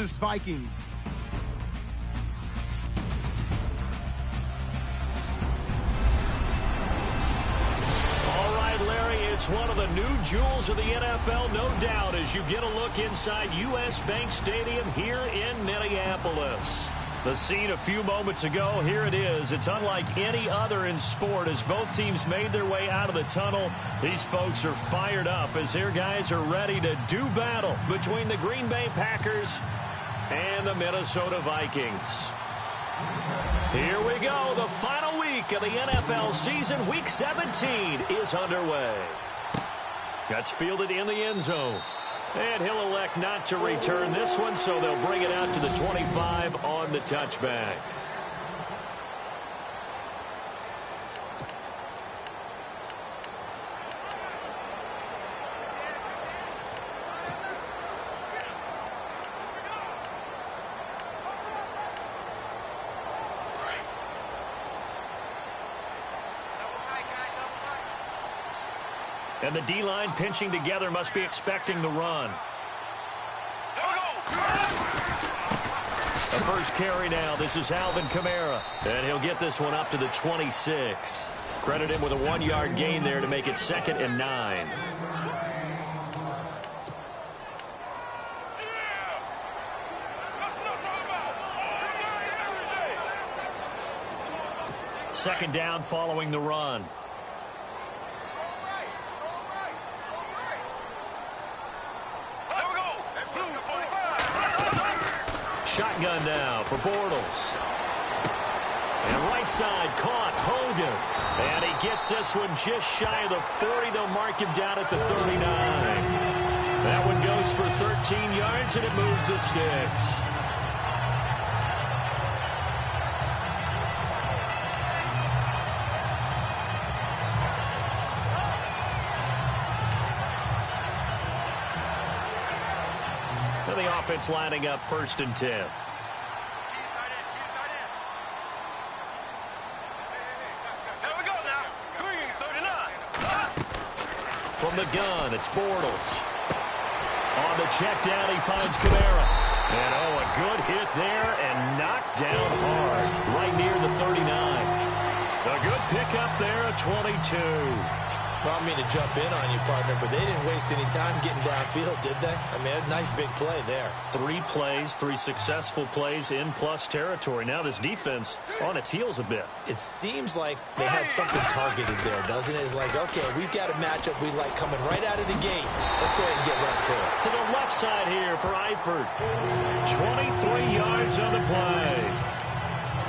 versus Vikings. All right, Larry, it's one of the new jewels of the NFL, no doubt, as you get a look inside U.S. Bank Stadium here in Minneapolis. The scene a few moments ago, here it is. It's unlike any other in sport as both teams made their way out of the tunnel. These folks are fired up as their guys are ready to do battle between the Green Bay Packers and the Minnesota Vikings. Here we go. The final week of the NFL season. Week 17 is underway. That's fielded in the end zone. And he'll elect not to return this one, so they'll bring it out to the 25 on the touchback. And the D-line pinching together must be expecting the run. The first carry now. This is Alvin Kamara. And he'll get this one up to the 26. Credit him with a 1-yard gain there to make it 2nd and 9. Second down following the run. Shotgun now for Bortles. And right side caught Hogan. And he gets this one just shy of the 40. They'll mark him down at the 39. That one goes for 13 yards and it moves the sticks. The offense lining up 1st and 10. From the gun, it's Bortles. On the check down, he finds Kamara. And oh, a good hit there and knocked down hard right near the 39. A good pickup there at 22. I don't mean to jump in on you, partner, but they didn't waste any time getting downfield, did they? I mean, a nice big play there. 3 plays, 3 successful plays in plus territory. Now this defense on its heels a bit. It seems like they had something targeted there, doesn't it? It's like, okay, we've got a matchup we like coming right out of the gate. Let's go ahead and get right to it. To the left side here for Eifert. 23 yards on the play.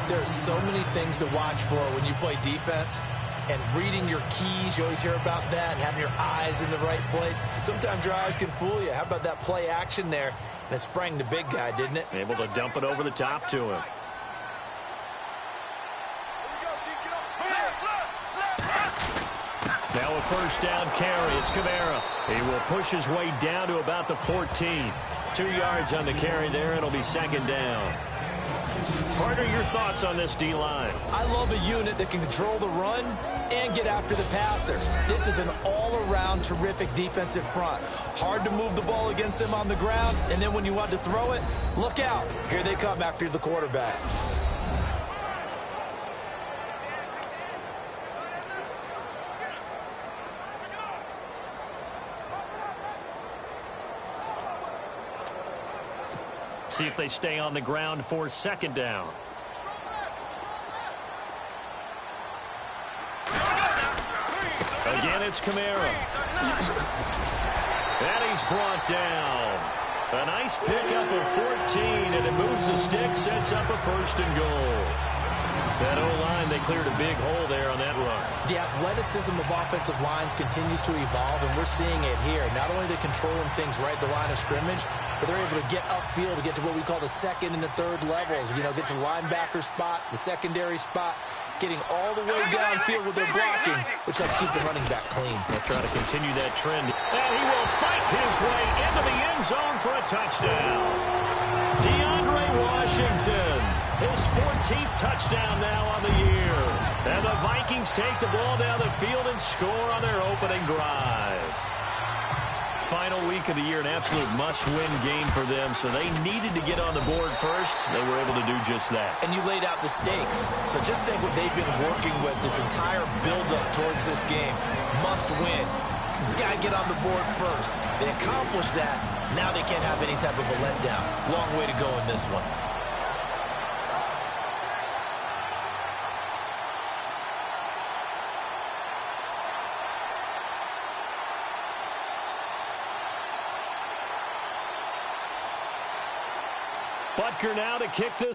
There's so many things to watch for when you play defense. And reading your keys, you always hear about that, and having your eyes in the right place. Sometimes your eyes can fool you. How about that play action there? And it sprang the big guy, didn't it? Able to dump it over the top to him. Now a first down carry. It's Kamara. He will push his way down to about the 14. 2 yards on the carry there. It'll be 2nd down. Partner, your thoughts on this D-line? I love a unit that can control the run and get after the passer. This is an all-around terrific defensive front. Hard to move the ball against them on the ground, and then when you want to throw it, look out. Here they come after the quarterback. See if they stay on the ground for 2nd down. Again, it's Kamara. And he's brought down. A nice pickup of 14, and it moves the stick, sets up a 1st and goal. That O-line, they cleared a big hole there on that run. The athleticism of offensive lines continues to evolve, and we're seeing it here. Not only are they controlling things right at the line of scrimmage, but they're able to get upfield to get to what we call the 2nd and the 3rd levels. You know, get to linebacker spot, the secondary spot, getting all the way downfield with their blocking, which helps keep the running back clean. They'll try to continue that trend. And he will fight his way into the end zone for a touchdown. DeAndre Washington, his 14th touchdown now on the year. And the Vikings take the ball down the field and score on their opening drive. Final week of the year, an absolute must-win game for them, so they needed to get on the board first. They were able to do just that. And you laid out the stakes. So just think what they've been working with this entire build-up towards this game. Must win. You got to get on the board first. They accomplished that. Now they can't have any type of a letdown. Long way to go in this one. Butker now to kick this.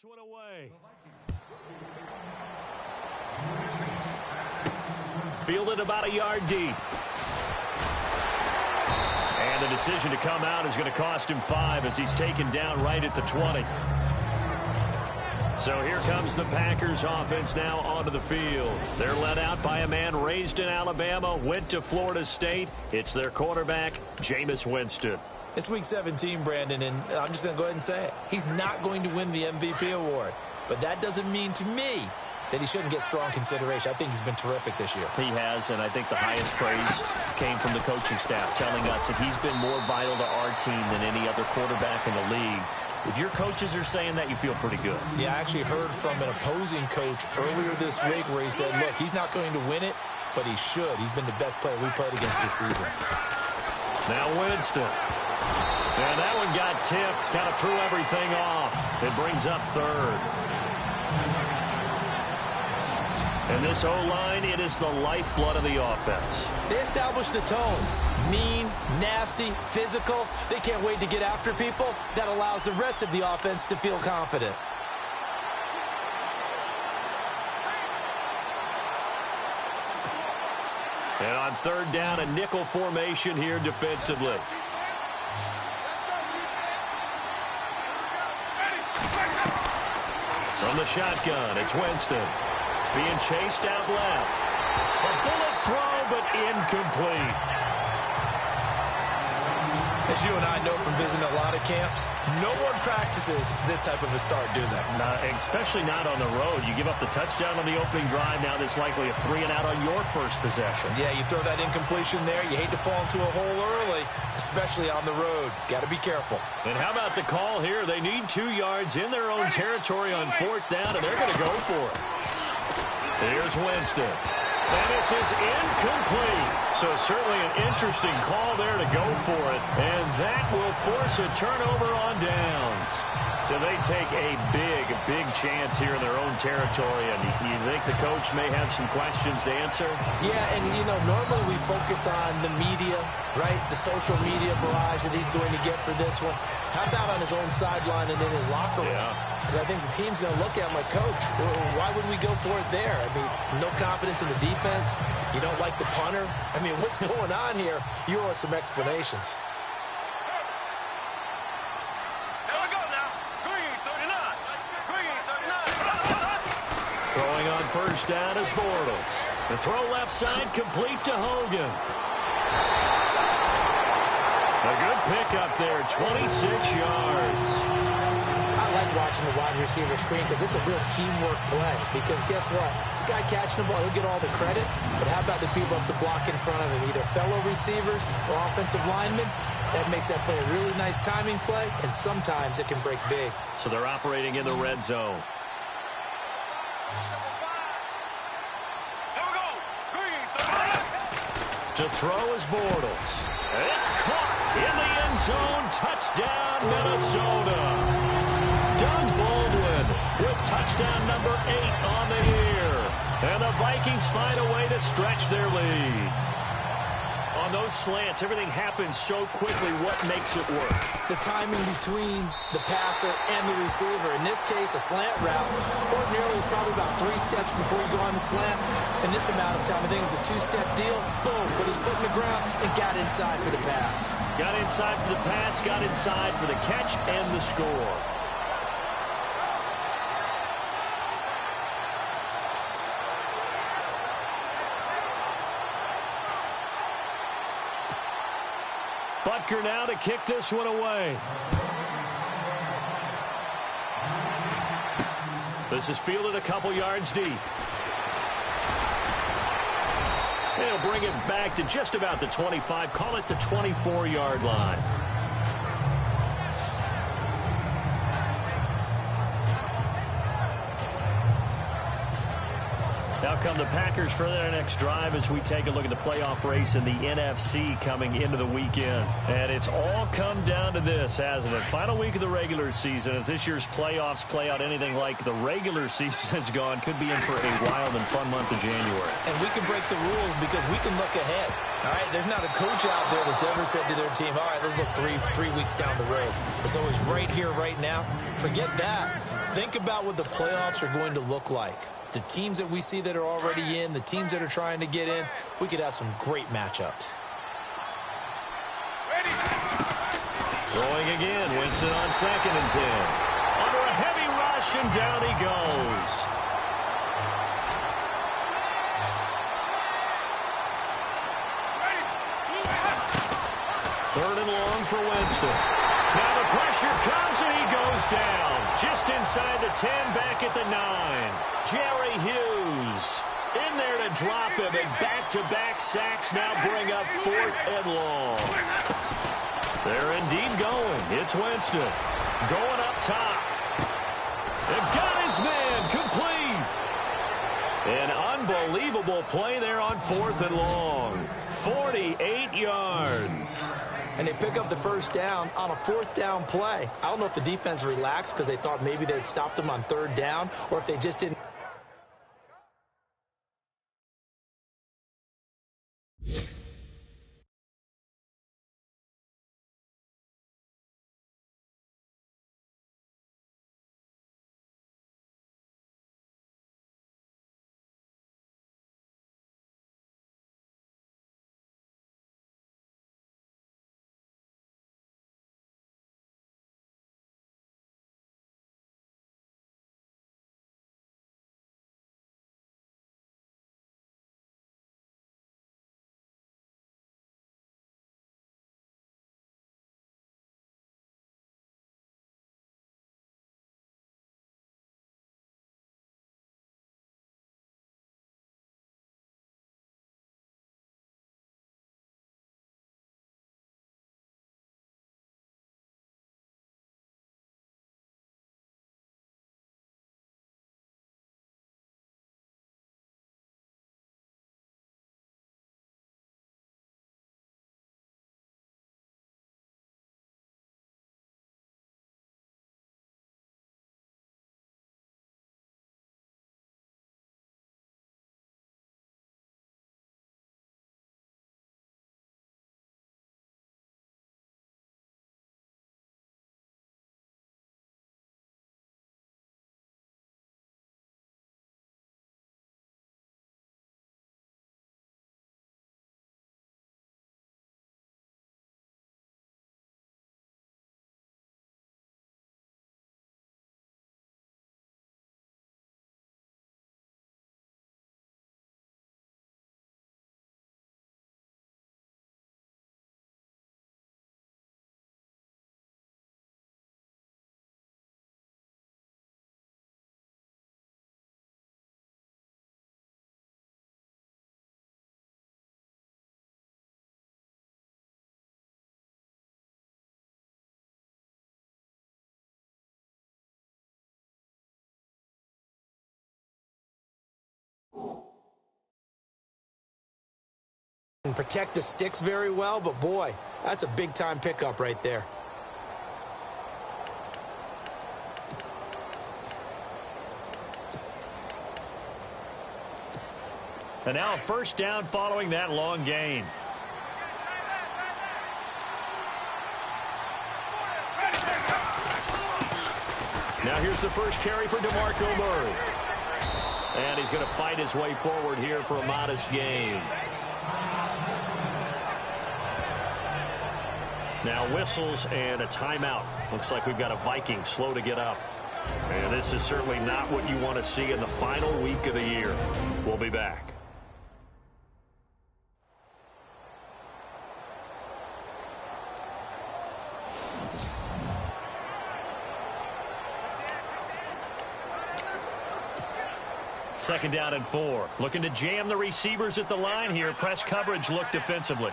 One away. Fielded about a yard deep. And the decision to come out is going to cost him 5 as he's taken down right at the 20. So here comes the Packers offense now onto the field. They're led out by a man raised in Alabama, went to Florida State. It's their quarterback, Jameis Winston. It's Week 17, Brandon, and I'm just going to go ahead and say it. He's not going to win the MVP award. But that doesn't mean to me that he shouldn't get strong consideration. I think he's been terrific this year. He has, and I think the highest praise came from the coaching staff telling us that he's been more vital to our team than any other quarterback in the league. If your coaches are saying that, you feel pretty good. Yeah, I actually heard from an opposing coach earlier this week where he said, look, he's not going to win it, but he should. He's been the best player we played against this season. Now Winston. And that one got tipped, kind of threw everything off. It brings up third. And this O-line, it is the lifeblood of the offense. They established the tone. Mean, nasty, physical. They can't wait to get after people. That allows the rest of the offense to feel confident. And on third down, a nickel formation here defensively. From the shotgun, it's Winston. Being chased out left. A bullet throw, but incomplete. As you and I know from visiting a lot of camps, no one practices this type of a start, do they? Especially not on the road. You give up the touchdown on the opening drive. Now there's likely a 3-and-out on your first possession. Yeah, you throw that incompletion there. You hate to fall into a hole early, especially on the road. Got to be careful. And how about the call here? They need 2 yards in their own territory on 4th down, and they're going to go for it. Here's Winston. And this is incomplete. So certainly an interesting call there to go for it. And that will force a turnover on downs. So they take a big chance here in their own territory. And you think the coach may have some questions to answer? Yeah, and, you know, normally we focus on the media, right? The social media barrage that he's going to get for this one. How about on his own sideline and in his locker room? Yeah. Because I think the team's going to look at him like, Coach, why would we go for it there? I mean, no confidence in the defense. You don't like the punter. I mean, what's going on here? You owe us some explanations. Here we go now. Green, 39. Green, 39. Throwing on first down is Bortles. The throw left side complete to Hogan. A good pickup there, 26 yards. I like watching the wide receiver screen because it's a real teamwork play. Because guess what? The guy catching the ball, he'll get all the credit. But how about the people up to block in front of him, either fellow receivers or offensive linemen? That makes that play a really nice timing play, and sometimes it can break big. So they're operating in the red zone. Here we go. Green, 39. To throw is Bortles. It's caught in the end zone. Touchdown, Minnesota. Doug Baldwin with touchdown number 8 on the year. And the Vikings find a way to stretch their lead. On those slants, everything happens so quickly. What makes it work? The timing between the passer and the receiver. In this case, a slant route. Ordinarily, it's probably about 3 steps before you go on the slant. In this amount of time, I think it was a 2-step deal. Boom, put his foot in the ground and got inside for the pass. Got inside for the pass, got inside for the catch and the score. Butker now to kick this one away. This is fielded a couple yards deep. He'll bring it back to just about the 25, call it the 24-yard line. Now come the Packers for their next drive as we take a look at the playoff race in the NFC coming into the weekend. And it's all come down to this, hasn't it? Final week of the regular season. As this year's playoffs play out anything like the regular season has gone, could be in for a wild and fun month of January. And we can break the rules because we can look ahead. All right, there's not a coach out there that's ever said to their team, all right, let's look three weeks down the road. It's always right here, right now. Forget that. Think about what the playoffs are going to look like. The teams that we see that are already in, the teams that are trying to get in, we could have some great matchups. Throwing again, Winston on 2nd and 10. Under a heavy rush, and down he goes. Third and long for Winston. Now the pressure comes, and he goes down. Just inside the 10, back at the 9. Jerry Hughes in there to drop him, and back-to-back sacks now bring up 4th and long. They're indeed going. It's Winston going up top. And got his man complete. An unbelievable play there on 4th and long. 48 yards. And they pick up the first down on a 4th down play. I don't know if the defense relaxed because they thought maybe they'd stopped him on 3rd down, or if they just didn't protect the sticks very well, but boy, that's a big-time pickup right there. And now a first down following that long gain. Now here's the first carry for DeMarco Murray. And he's going to fight his way forward here for a modest gain. Now whistles and a timeout. Looks like we've got a Viking slow to get up. And this is certainly not what you want to see in the final week of the year. We'll be back. Second down and 4. Looking to jam the receivers at the line here. Press coverage look defensively.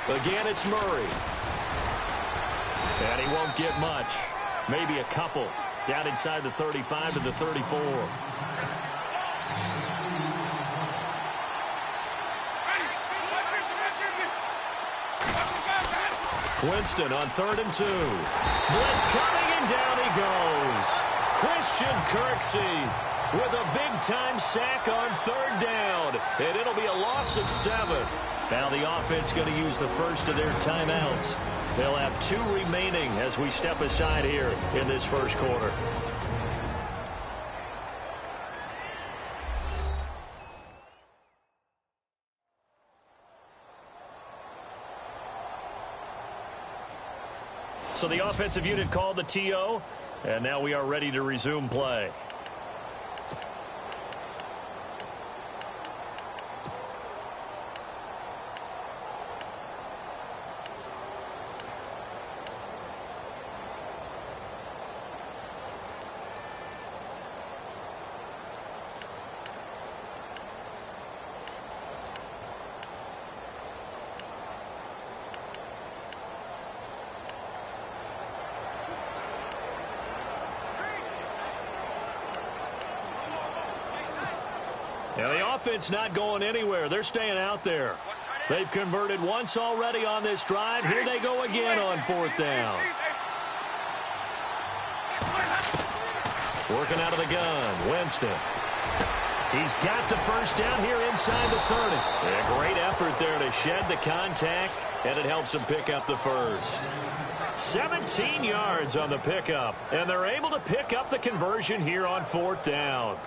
Again, it's Murray. And he won't get much. Maybe a couple. Down inside the 35 to the 34. Winston on 3rd and 2. Blitz coming, and down he goes. Christian Kirksey with a big-time sack on 3rd down. And it'll be a loss of 7. Now the offense going to use the first of their timeouts. They'll have 2 remaining as we step aside here in this first quarter. So the offensive unit called the TO, and now we are ready to resume play. Now the offense not going anywhere. They're staying out there. They've converted once already on this drive. Here they go again on 4th down. Working out of the gun, Winston. He's got the first down here inside the 30. A great effort there to shed the contact, and it helps him pick up the first. 17 yards on the pickup, and they're able to pick up the conversion here on 4th down.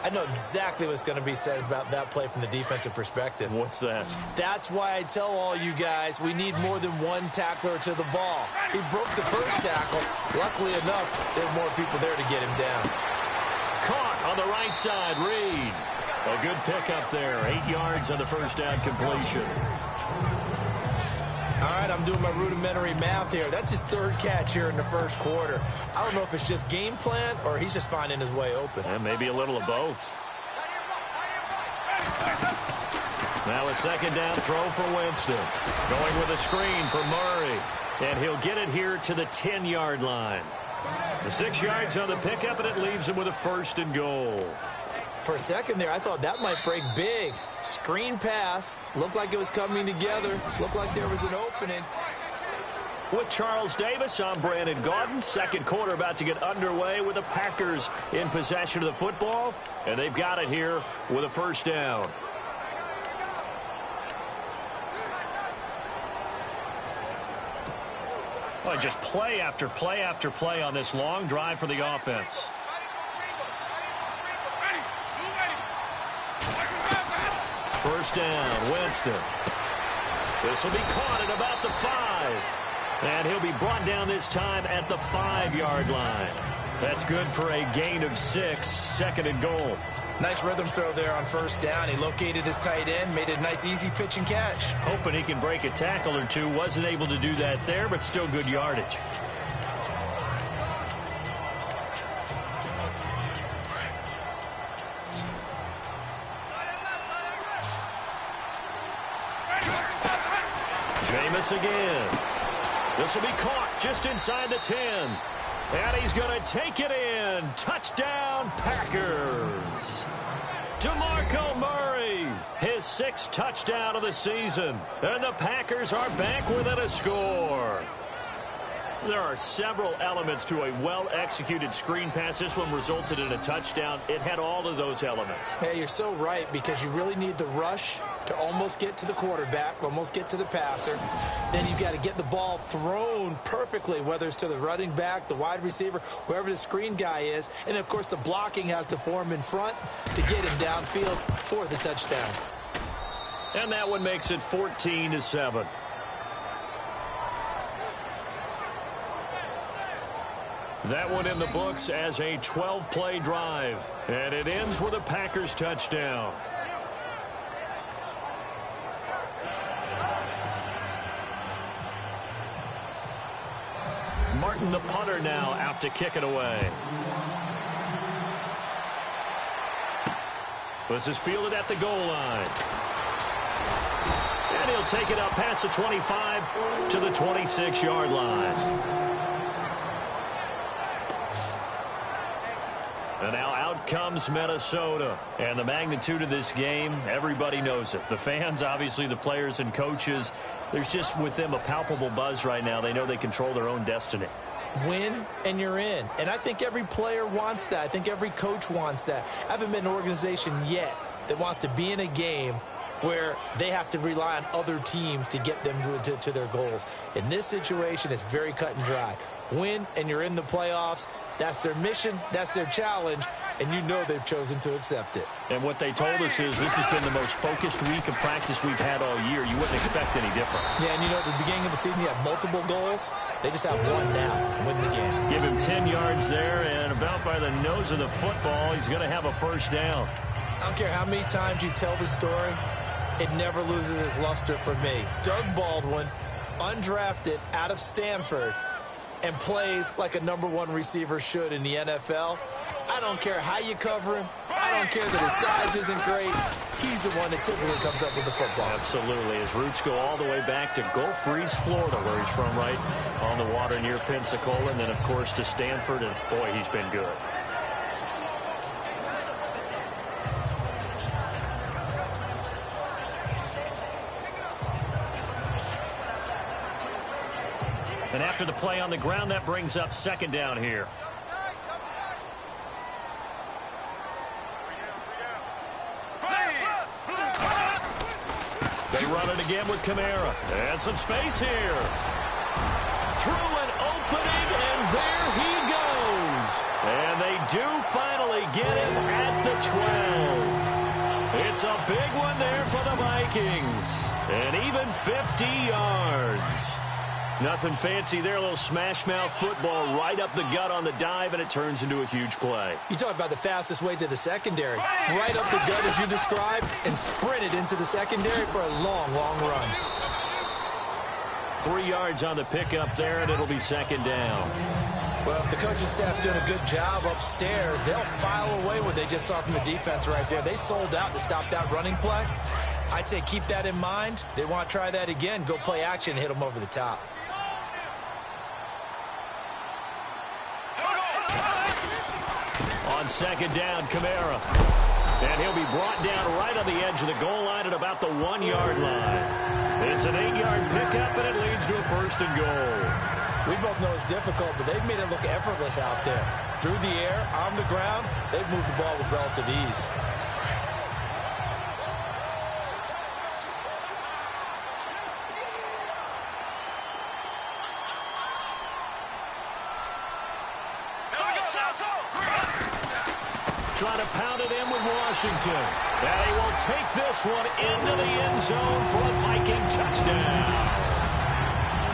I know exactly what's going to be said about that play from the defensive perspective. What's that? That's why I tell all you guys we need more than one tackler to the ball. He broke the first tackle. Luckily enough, there's more people there to get him down. Caught on the right side, Reed. A good pickup there. 8 yards on the first down completion. All right, I'm doing my rudimentary math here. That's his 3rd catch here in the first quarter. I don't know if it's just game plan or he's just finding his way open. And maybe a little of both. Now a second down throw for Winston. Going with a screen for Murray. And he'll get it here to the 10-yard line. The 6 yards on the pickup, and it leaves him with a 1st and goal. For a second there, I thought that might break big. Screen pass. Looked like it was coming together. Looked like there was an opening. With Charles Davis, I'm Brandon Gaudin. Second quarter about to get underway with the Packers in possession of the football. And they've got it here with a first down. Well, just play after play after play on this long drive for the offense. First down, Winston. This will be caught at about the 5. And he'll be brought down this time at the 5-yard line. That's good for a gain of 6, 2nd and goal. Nice rhythm throw there on first down. He located his tight end, made a nice easy pitch and catch. Hoping he can break a tackle or two. Wasn't able to do that there, but still good yardage. Jameis again. This will be caught just inside the 10. And he's going to take it in. Touchdown, Packers. DeMarco Murray, his 6th touchdown of the season. And the Packers are back within a score. There are several elements to a well-executed screen pass. This one resulted in a touchdown. It had all of those elements. Hey, you're so right, because you really need the rush to almost get to the quarterback, almost get to the passer. Then you've got to get the ball thrown perfectly, whether it's to the running back, the wide receiver, whoever the screen guy is. And, of course, the blocking has to form in front to get him downfield for the touchdown. And that one makes it 14-7. That one in the books as a 12-play drive. And it ends with a Packers touchdown. Martin, the punter, now out to kick it away. This is fielded at the goal line. And he'll take it up past the 25 to the 26-yard line. And now out comes Minnesota. And the magnitude of this game, everybody knows it. The fans, obviously the players and coaches, there's just with them a palpable buzz right now. They know they control their own destiny. Win and you're in. And I think every player wants that. I think every coach wants that. I haven't been an organization yet that wants to be in a game where they have to rely on other teams to get them to their goals. In this situation, it's very cut and dry. Win and you're in the playoffs. That's their mission. That's their challenge. And you know they've chosen to accept it. And what they told us is this has been the most focused week of practice we've had all year. You wouldn't expect any different. Yeah, and you know, at the beginning of the season, you have multiple goals. They just have one now. Win the game. Give him 10 yards there, and about by the nose of the football, he's going to have a first down. I don't care how many times you tell the story, it never loses its luster for me. Doug Baldwin, undrafted out of Stanford, and plays like a #1 receiver should in the NFL. I don't care how you cover him. I don't care that his size isn't great. He's the one that typically comes up with the football. Absolutely. His roots go all the way back to Gulf Breeze, Florida, where he's from, right on the water near Pensacola. And then, of course, to Stanford. And, boy, he's been good. And after the play on the ground, that brings up second down here. They run it again with Kamara. And some space here. Through an opening, and there he goes. And they do finally get him at the 12. It's a big one there for the Vikings. And even 50 yards. Nothing fancy there, a little smash-mouth football right up the gut on the dive, and it turns into a huge play. You talk about the fastest way to the secondary. Right up the gut, as you described, and sprinted into the secondary for a long, long run. 3 yards on the pickup there, and it'll be second down. Well, if the coaching staff's doing a good job upstairs, they'll file away what they just saw from the defense right there. They sold out to stop that running play. I'd say keep that in mind. They want to try that again. Go play action and hit them over the top. On second down, Kamara. And he'll be brought down right on the edge of the goal line at about the 1-yard line. It's an 8-yard pickup, and it leads to a first and goal. We both know it's difficult, but they've made it look effortless out there. Through the air, on the ground, they've moved the ball with relative ease. Trying to pound it in with Washington. And he will take this one into the end zone for a Viking touchdown.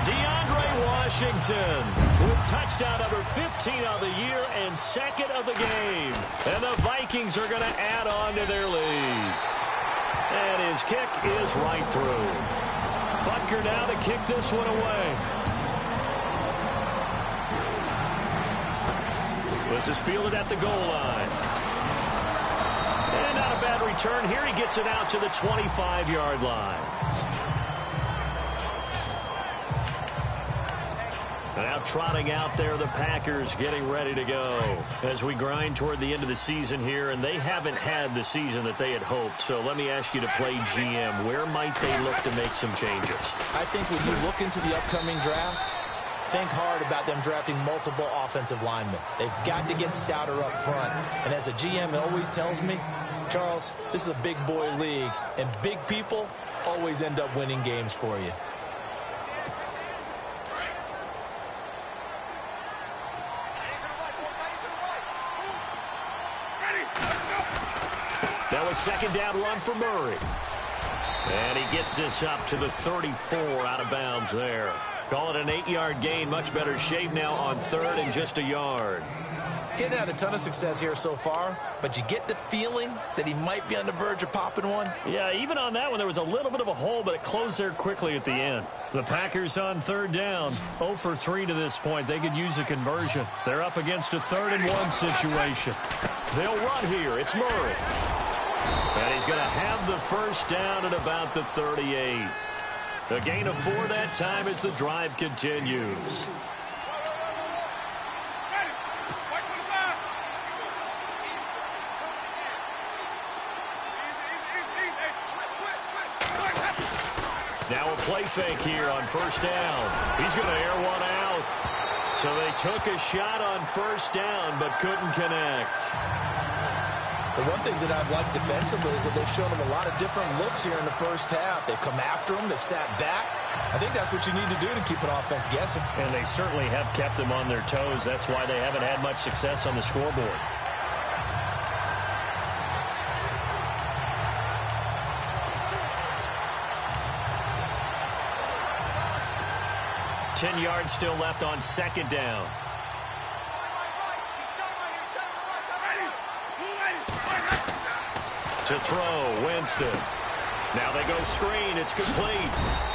DeAndre Washington with touchdown number 15 of the year and second of the game. And the Vikings are going to add on to their lead. And his kick is right through. Butker now to kick this one away. This is fielded at the goal line. And not a bad return here. He gets it out to the 25-yard line. Now trotting out there, the Packers getting ready to go as we grind toward the end of the season here, and they haven't had the season that they had hoped. So let me ask you to play GM. Where might they look to make some changes? I think when you look into the upcoming draft, think hard about them drafting multiple offensive linemen. They've got to get stouter up front. And as a GM, it always tells me, Charles, this is a big boy league, and big people always end up winning games for you. That was second down run for Murray. And he gets this up to the 34 out of bounds there. Call it an 8-yard gain. Much better shape now on third and just a yard. Getting had a ton of success here so far, but you get the feeling that he might be on the verge of popping one. Yeah, even on that one, there was a little bit of a hole, but it closed there quickly at the end. The Packers on third down, 0 for 3 to this point. They could use a conversion. They're up against a 3rd and 1 situation. They'll run here. It's Murray. And he's going to have the first down at about the 38. A gain of 4 that time as the drive continues. Now a play fake here on first down. He's going to air one out. So they took a shot on first down but couldn't connect. The one thing that I've liked defensively is that they've shown him a lot of different looks here in the first half. They've come after him. They've sat back. I think that's what you need to do to keep an offense guessing. And they certainly have kept them on their toes. That's why they haven't had much success on the scoreboard. Ten yards still left on second down. To throw, Winston. Now they go screen. It's complete.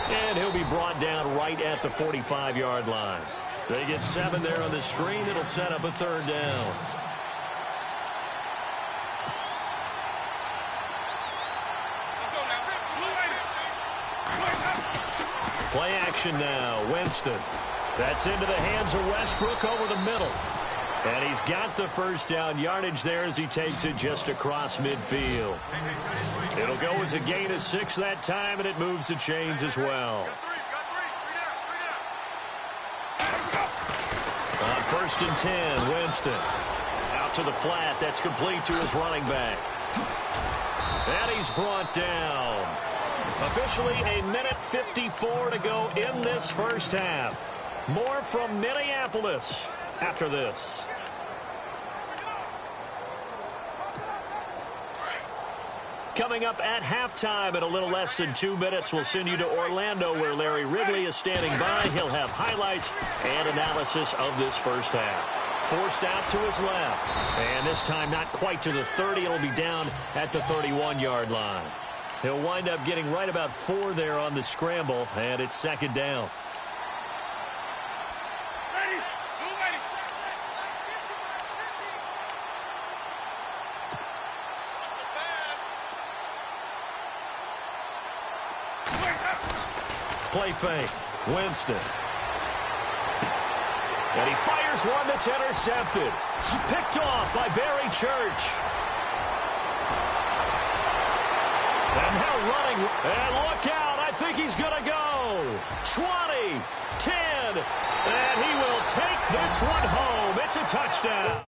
And he'll be brought down right at the 45-yard line. They get 7 there on the screen. It'll set up a third down. Play action now. Winston. That's into the hands of Westbrook over the middle. And he's got the first down yardage there as he takes it just across midfield. It'll go as a gain of 6 that time, and it moves the chains as well. On 1st and 10, Winston. Out to the flat. That's complete to his running back. And he's brought down. Officially a minute 54 to go in this first half. More from Minneapolis after this. Coming up at halftime in a little less than 2 minutes, we'll send you to Orlando where Larry Ridley is standing by. He'll have highlights and analysis of this first half. Forced out to his left. And this time not quite to the 30. It'll be down at the 31-yard line. He'll wind up getting right about 4 there on the scramble, and it's second down. Play fake. Winston. And he fires one that's intercepted. Picked off by Barry Church. And now running. And look out. I think he's going to go. 20, 10. And he will take this one home. It's a touchdown.